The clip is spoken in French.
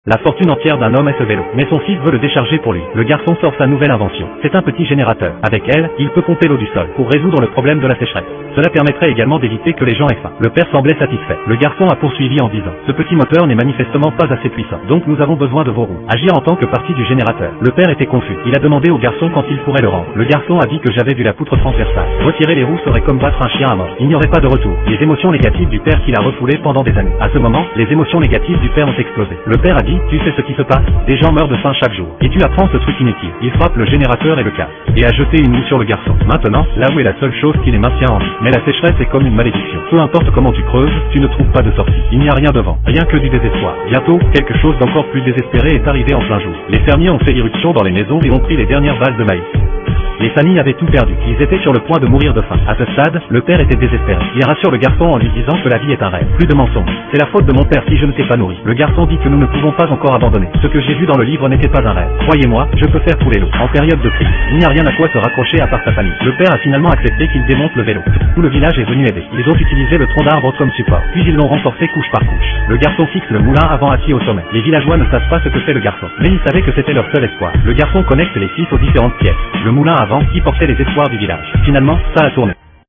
La fortune entière d'un homme est ce vélo, mais son fils veut le décharger pour lui. Le garçon sort sa nouvelle invention. C'est un petit générateur. Avec elle, il peut pomper l'eau du sol pour résoudre le problème de la sécheresse. Cela permettrait également d'éviter que les gens aient faim. Le père semblait satisfait. Le garçon a poursuivi en disant: ce petit moteur n'est manifestement pas assez puissant, donc nous avons besoin de vos roues. Agir en tant que partie du générateur. Le père était confus. Il a demandé au garçon quand il pourrait le rendre. Le garçon a dit que j'avais vu la poutre transversale. Retirer les roues serait comme battre un chien à mort. Il n'y aurait pas de retour. Les émotions négatives du père qu'il a refoulées pendant des années. À ce moment, les émotions négatives du père ont explosé. Le père a dit: tu sais ce qui se passe? Des gens meurent de faim chaque jour. Et tu apprends ce truc inutile. Il frappe le générateur et le casse. Et a jeté une roue sur le garçon. Maintenant, la roue est la seule chose qui les maintient en vie. Mais la sécheresse est comme une malédiction. Peu importe comment tu creuses, tu ne trouves pas de sortie. Il n'y a rien devant. Rien que du désespoir. Bientôt, quelque chose d'encore plus désespéré est arrivé en plein jour. Les fermiers ont fait irruption dans les maisons et ont pris les dernières balles de maïs. Les familles avaient tout perdu. Ils étaient sur le point de mourir de faim. À ce stade, le père était désespéré. Il rassure le garçon en lui disant que la vie est un rêve. Plus de mensonges. C'est la faute de mon père si je ne t'ai pas nourri. Le garçon dit que nous ne pouvons pas encore abandonner. Ce que j'ai vu dans le livre n'était pas un rêve. Croyez-moi, je peux faire couler l'eau. En période de crise, il n'y a rien à quoi se raccrocher à part sa famille. Le père a finalement accepté qu'il démonte le vélo. Tout le village est venu aider. Ils ont utilisé le tronc d'arbre comme support. Puis ils l'ont renforcé couche par couche. Le garçon fixe le moulin avant assis au sommet. Les villageois ne savent pas ce que fait le garçon. Mais ils savaient que c'était leur seul espoir. Le garçon connecte les 6 aux différentes pièces. Le moulin avant qui portait les espoirs du village. Finalement, ça a tourné.